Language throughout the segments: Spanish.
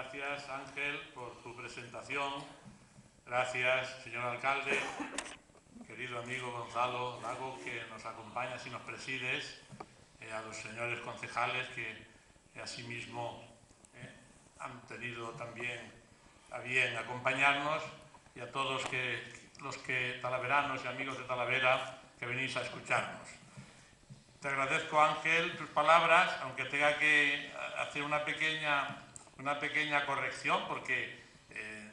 Gracias, Ángel, por tu presentación. Gracias, señor alcalde, querido amigo Gonzalo Lago, que nos acompañas y nos presides, a los señores concejales que asimismo han tenido también a bien acompañarnos, y a todos los talaveranos y amigos de Talavera que venís a escucharnos. Te agradezco, Ángel, tus palabras, aunque tenga que hacer una pequeña corrección, porque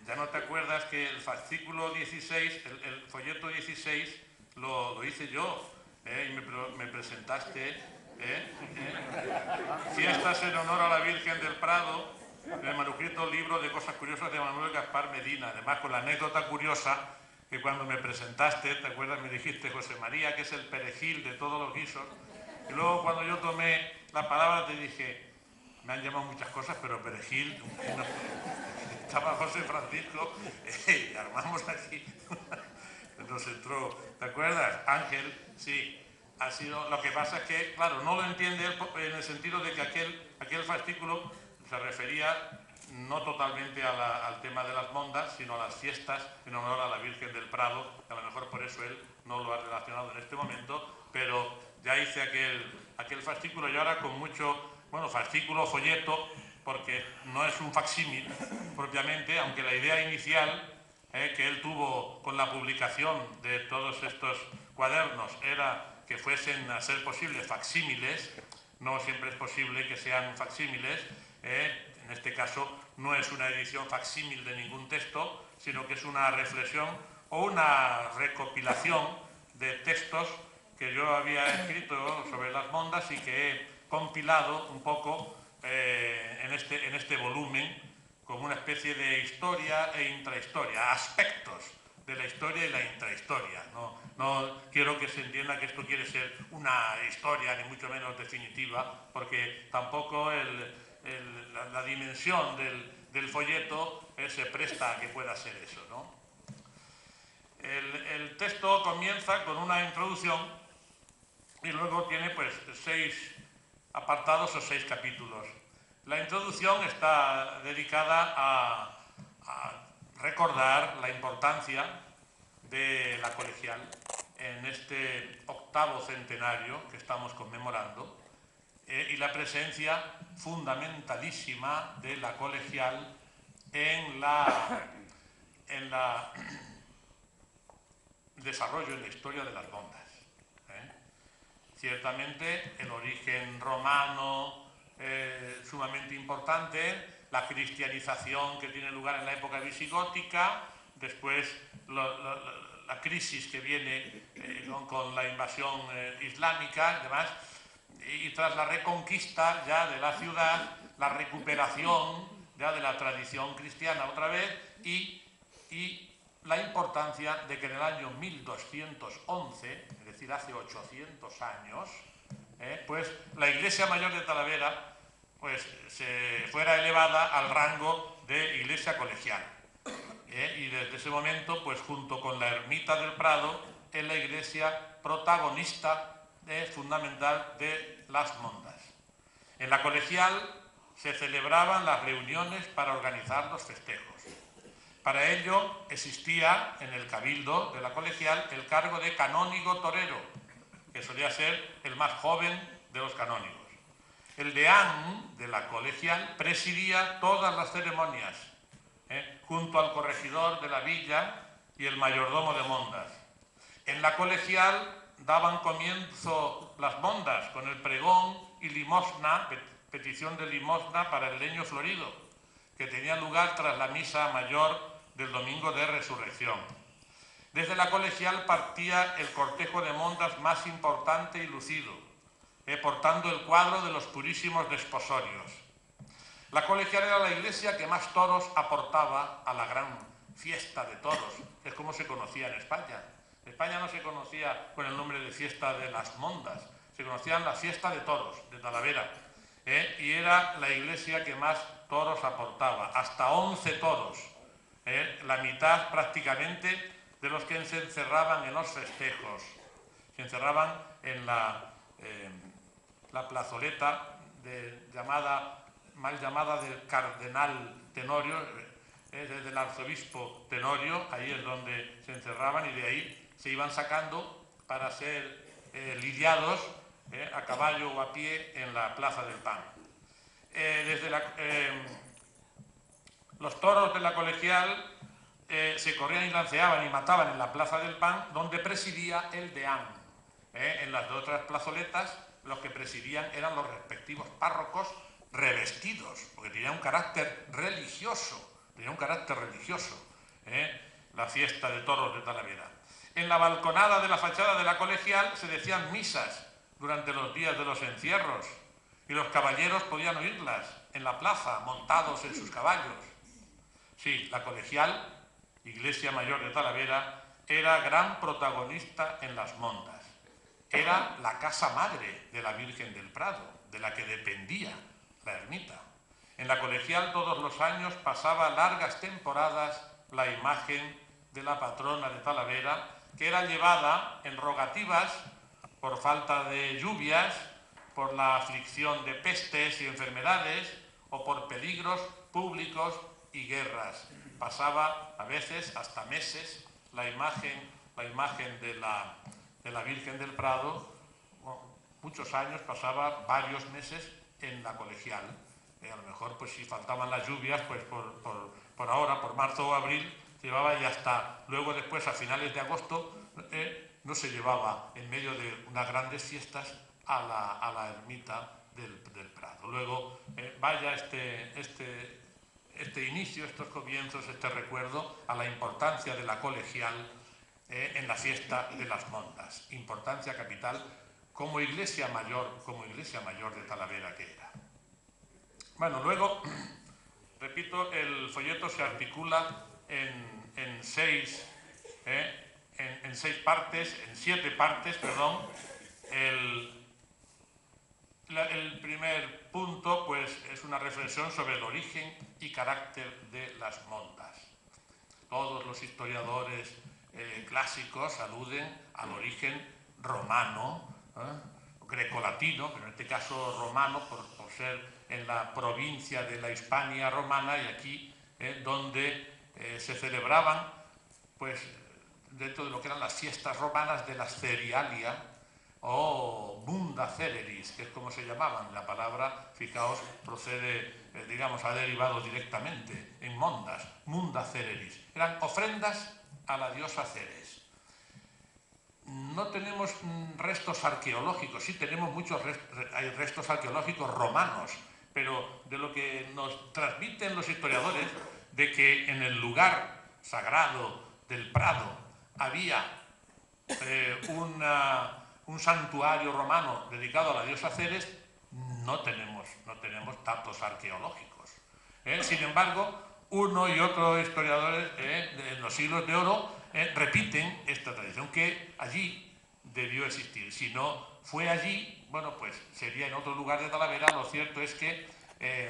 ya no te acuerdas que el fascículo 16, el folleto 16, lo hice yo, y me presentaste Fiestas en honor a la Virgen del Prado, en el manuscrito Libro de Cosas Curiosas de Manuel Gaspar Medina. Además, con la anécdota curiosa que cuando me presentaste, ¿te acuerdas? Me dijiste José María, que es el perejil de todos los guisos. Y luego, cuando yo tomé la palabra, te dije, me han llamado muchas cosas, pero perejil, no. Estaba José Francisco, y armamos aquí. Nos entró, ¿te acuerdas? Ángel, sí, ha sido. Lo que pasa es que, claro, no lo entiende él en el sentido de que aquel fascículo se refería no totalmente al tema de las mondas, sino a las fiestas en honor a la Virgen del Prado, que a lo mejor por eso él no lo ha relacionado en este momento, pero ya hice aquel fascículo, y ahora con mucho, fascículo, folleto, porque no es un facsímil propiamente, aunque la idea inicial que él tuvo con la publicación de todos estos cuadernos era que fuesen, a ser posible, facsímiles. No siempre es posible que sean facsímiles. En este caso no es una edición facsímil de ningún texto, sino que es una reflexión o una recopilación de textos que yo había escrito sobre las mondas y que he compilado un poco en este volumen, como una especie de historia e intrahistoria, aspectos de la historia y la intrahistoria. No quiero que se entienda que esto quiere ser una historia, ni mucho menos definitiva, porque tampoco la dimensión del folleto se presta a que pueda ser eso, ¿no? El texto comienza con una introducción y luego tiene, pues, 6 apartados o 6 capítulos. La introducción está dedicada a recordar la importancia de la colegial en este 8º centenario que estamos conmemorando, y la presencia fundamentalísima de la colegial en el desarrollo, en la historia de las mondas. Ciertamente el origen romano sumamente importante, la cristianización que tiene lugar en la época visigótica, después la crisis que viene con la invasión islámica y demás, y tras la reconquista ya de la ciudad, la recuperación ya de la tradición cristiana otra vez, y la importancia de que en el año 1211, es decir, hace 800 años, pues la Iglesia Mayor de Talavera pues se fuera elevada al rango de iglesia colegial. Y desde ese momento, pues junto con la ermita del Prado, es la iglesia protagonista fundamental de las mondas. En la colegial se celebraban las reuniones para organizar los festejos. Para ello existía en el cabildo de la colegial el cargo de canónigo torero, que solía ser el más joven de los canónigos. El deán de la colegial presidía todas las ceremonias, junto al corregidor de la villa y el mayordomo de mondas. En la colegial daban comienzo las mondas con el pregón y limosna, petición de limosna para el leño florido, que tenía lugar tras la misa mayor del domingo de resurrección. Desde la colegial partía el cortejo de mondas más importante y lucido, portando el cuadro de los purísimos desposorios. La colegial era la iglesia que más toros aportaba a la gran fiesta de toros, que es como se conocía en España. En España no se conocía con el nombre de fiesta de las mondas, se conocía la fiesta de toros, de Talavera, y era la iglesia que más toros aportaba, hasta 11 toros, la mitad prácticamente de los que se encerraban en los festejos, se encerraban en la plazoleta llamada mal llamada del cardenal Tenorio, desde el arzobispo Tenorio, ahí es donde se encerraban y de ahí se iban sacando para ser lidiados a caballo o a pie en la Plaza del Pan. Los toros de la colegial se corrían y lanceaban y mataban en la Plaza del Pan, donde presidía el deán. En las otras plazoletas los que presidían eran los respectivos párrocos revestidos, porque tenía un carácter religioso, la fiesta de toros de Talavera. En la balconada de la fachada de la colegial se decían misas durante los días de los encierros y los caballeros podían oírlas en la plaza, montados en sus caballos. Sí, la colegial, iglesia mayor de Talavera, era gran protagonista en las mondas. Era la casa madre de la Virgen del Prado, de la que dependía la ermita. En la colegial todos los años pasaba largas temporadas la imagen de la patrona de Talavera, que era llevada en rogativas por falta de lluvias, por la aflicción de pestes y enfermedades o por peligros públicos y guerras. Pasaba a veces hasta meses la imagen de la Virgen del Prado, muchos años pasaba varios meses en la colegial. A lo mejor pues si faltaban las lluvias, pues por ahora, por marzo o abril, llevaba y hasta luego después a finales de agosto no se llevaba en medio de unas grandes fiestas a la ermita del Prado. Luego vaya este inicio, estos comienzos, este recuerdo a la importancia de la colegial en la fiesta de las mondas, importancia capital como iglesia mayor de Talavera que era. Bueno, luego, repito, el folleto se articula en siete partes, perdón. El primer punto, pues, es una reflexión sobre el origen y carácter de las mondas. Todos los historiadores clásicos aluden al origen romano, grecolatino, pero en este caso romano, por ser en la provincia de la Hispania romana, y aquí donde se celebraban, pues, dentro de lo que eran las fiestas romanas de las Cerialia, o Munda Cereris, que es como se llamaban. La palabra, fijaos, procede, digamos, ha derivado directamente en mondas, Munda Cereris. Eran ofrendas a la diosa Ceres. No tenemos restos arqueológicos, sí tenemos hay restos arqueológicos romanos, pero de lo que nos transmiten los historiadores, de que en el lugar sagrado del Prado había un santuario romano dedicado a la diosa Ceres, no tenemos datos arqueológicos. Sin embargo, uno y otro historiadores en los siglos de oro repiten esta tradición, que allí debió existir. Si no fue allí, bueno, pues sería en otro lugar de Talavera. Lo cierto es que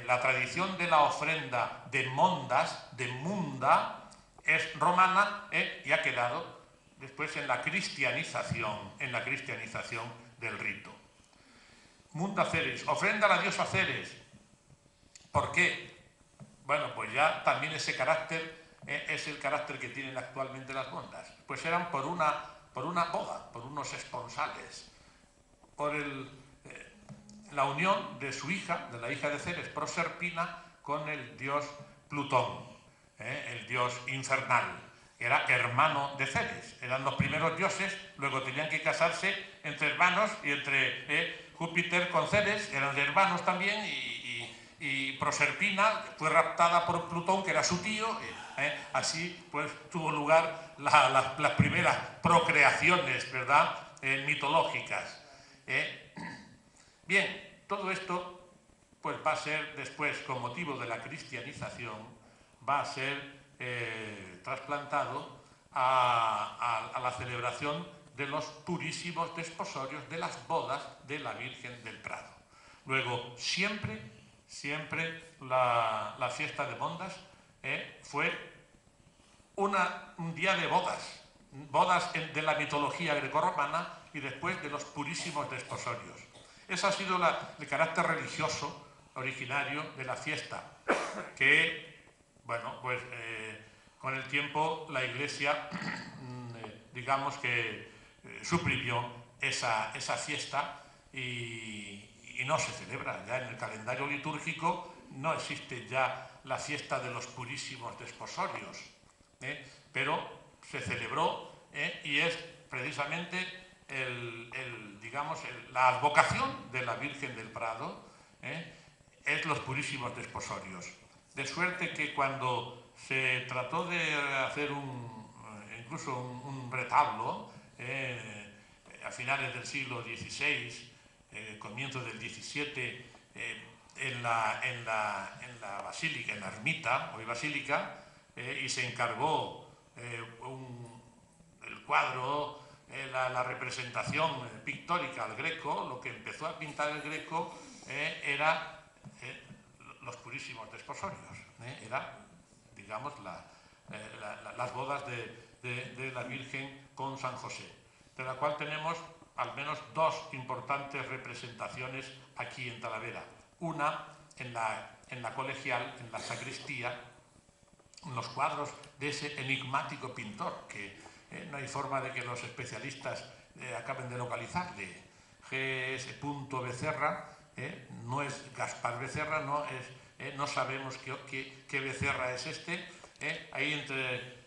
la tradición de la ofrenda de mondas, de munda, es romana y ha quedado después en la cristianización del rito. Munda Ceres, ofrenda a la diosa Ceres. ¿Por qué? Bueno, pues ya también ese carácter es el carácter que tienen actualmente las mondas. Pues eran por una boda, por unos esponsales, por la unión de su hija, de la hija de Ceres, Proserpina, con el dios Plutón, el dios infernal. Era hermano de Ceres, eran los primeros dioses, luego tenían que casarse entre hermanos, y entre Júpiter con Ceres, eran hermanos también, y Proserpina fue raptada por Plutón, que era su tío. Así pues tuvo lugar las primeras procreaciones, ¿verdad?, mitológicas. Bien, todo esto pues va a ser después, con motivo de la cristianización, va a ser trasplantado a la celebración de los purísimos desposorios, de las bodas de la Virgen del Prado. Luego, siempre la fiesta de mondas fue un día de bodas de la mitología grecorromana y después de los purísimos desposorios. Ese ha sido el carácter religioso originario de la fiesta, que, bueno, pues con el tiempo la Iglesia, digamos que suprimió esa fiesta y no se celebra. Ya en el calendario litúrgico no existe ya la fiesta de los purísimos desposorios, pero se celebró y es precisamente la advocación de la Virgen del Prado, es los purísimos desposorios. De suerte que cuando se trató de hacer incluso un retablo a finales del siglo XVI, comienzo del XVII, en la basílica, en la ermita, hoy basílica, y se encargó el cuadro, la representación pictórica al Greco. Lo que empezó a pintar el Greco era los purísimos desposorios, era, digamos, las bodas de la Virgen con San José, de la cual tenemos al menos dos importantes representaciones aquí en Talavera. Una en la colegial, en la sacristía, en los cuadros de ese enigmático pintor que no hay forma de que los especialistas acaben de localizarle. G.S. Becerra, no es Gaspar Becerra, no sabemos qué Becerra es este. Hay entre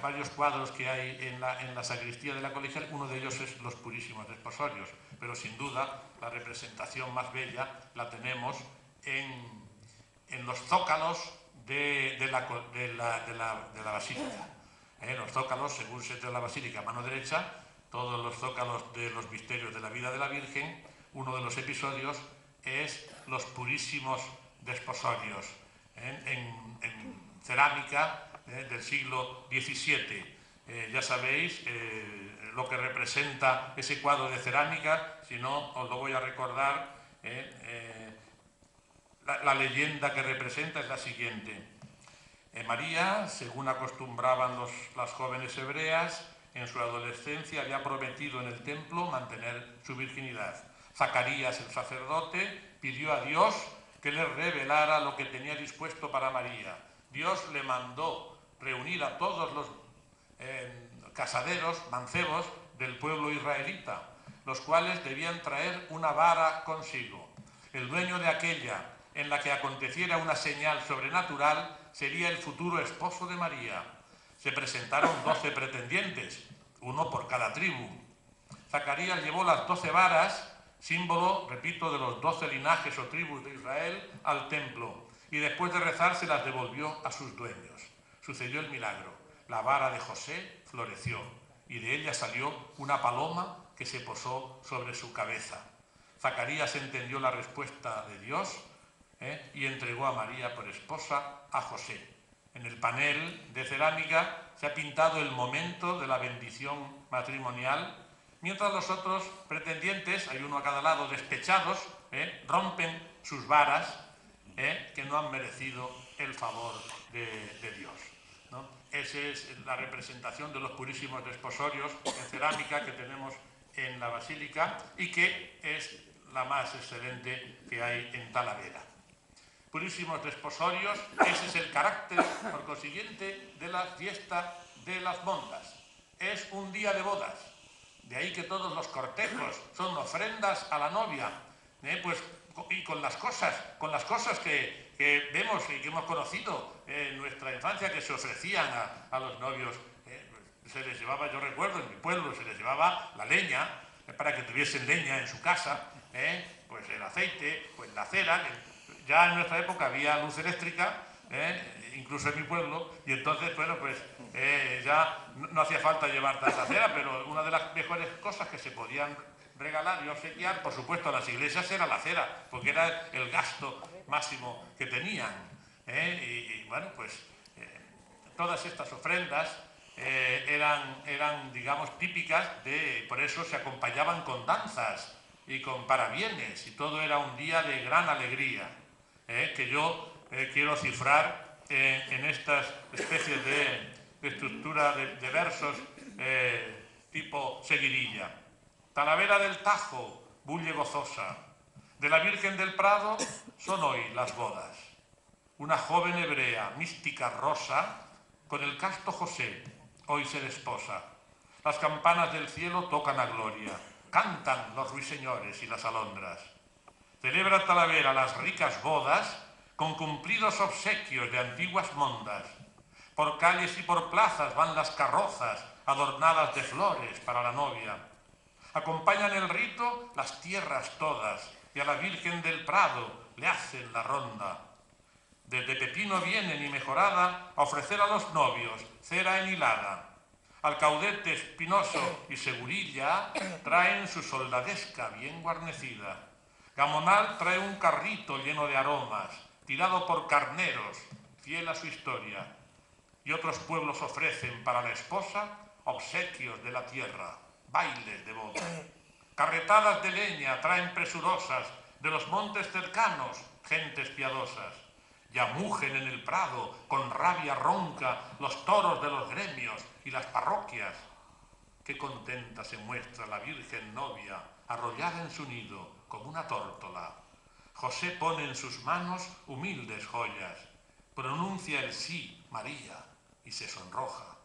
varios cuadros que hay en la sacristía de la colegial, uno de ellos es Los Purísimos Desposorios, pero sin duda la representación más bella la tenemos en los zócalos de la basílica. Los zócalos, según se de la basílica a mano derecha, todos los zócalos de los misterios de la vida de la Virgen, uno de los episodios es Los Purísimos Desposorios, en cerámica del siglo XVII. Ya sabéis lo que representa ese cuadro de cerámica, si no os lo voy a recordar. La leyenda que representa es la siguiente. María, según acostumbraban las jóvenes hebreas, en su adolescencia había prometido en el templo mantener su virginidad. Zacarías, el sacerdote, pidió a Dios que le revelara lo que tenía dispuesto para María. Dios le mandó reunir a todos los casaderos, mancebos del pueblo israelita, los cuales debían traer una vara consigo. El dueño de aquella en la que aconteciera una señal sobrenatural sería el futuro esposo de María. Se presentaron 12 pretendientes, uno por cada tribu. Zacarías llevó las 12 varas, símbolo, repito, de los 12 linajes o tribus de Israel, al templo, y después de rezar se las devolvió a sus dueños. Sucedió el milagro. La vara de José floreció, y de ella salió una paloma que se posó sobre su cabeza. Zacarías entendió la respuesta de Dios y entregó a María por esposa a José. En el panel de cerámica se ha pintado el momento de la bendición matrimonial, mientras los otros pretendientes, hay uno a cada lado, despechados, rompen sus varas, que no han merecido el favor de Dios, ¿no? Esa es la representación de los purísimos desposorios en cerámica que tenemos en la basílica y que es la más excelente que hay en Talavera. Purísimos desposorios, ese es el carácter, por consiguiente, de la fiesta de las mondas. Es un día de bodas. De ahí que todos los cortejos son ofrendas a la novia, y con las cosas que vemos y que hemos conocido en nuestra infancia, que se ofrecían a los novios. Se les llevaba, yo recuerdo, en mi pueblo se les llevaba la leña, para que tuviesen leña en su casa, pues el aceite, pues la cera. Ya en nuestra época había luz eléctrica, incluso en mi pueblo, y entonces, bueno, pues ya no hacía falta llevar tanta cera, pero una de las mejores cosas que se podían regalar y obsequiar, por supuesto, a las iglesias era la cera, porque era el gasto máximo que tenían. Y bueno, pues todas estas ofrendas eran, digamos, típicas por eso se acompañaban con danzas y con parabienes, y todo era un día de gran alegría, que yo quiero cifrar en estas especies de estructura de versos tipo seguidilla. Talavera del Tajo, bulle gozosa, De la Virgen del Prado son hoy las bodas. Una joven hebrea, mística rosa, con el casto José, hoy se desposa. Las campanas del cielo tocan a gloria, cantan los ruiseñores y las alondras. Celebra Talavera las ricas bodas con cumplidos obsequios de antiguas mondas. Por calles y por plazas van las carrozas adornadas de flores para la novia. Acompañan el rito las tierras todas y a la Virgen del Prado le hacen la ronda. Desde Pepino vienen y Mejorada a ofrecer a los novios cera enhilada. Alcaudete, Espinoso y Segurilla traen su soldadesca bien guarnecida. Gamonal trae un carrito lleno de aromas, tirado por carneros, fiel a su historia. Y otros pueblos ofrecen para la esposa obsequios de la tierra, bailes de boda. Carretadas de leña traen presurosas de los montes cercanos gentes piadosas. Ya mugen en el prado con rabia ronca los toros de los gremios y las parroquias. Qué contenta se muestra la Virgen novia, arrollada en su nido como una tórtola. José pone en sus manos humildes joyas, pronuncia el sí, María, y se sonroja.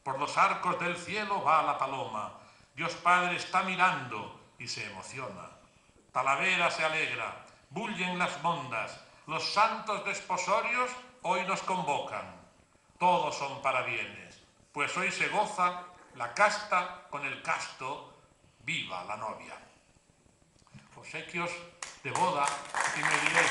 Por los arcos del cielo va la paloma, Dios Padre está mirando y se emociona. Talavera se alegra, bullen las mondas, los santos desposorios hoy nos convocan. Todos son parabienes, pues hoy se goza la casta con el casto, viva la novia. Obsequios de boda y me diréis.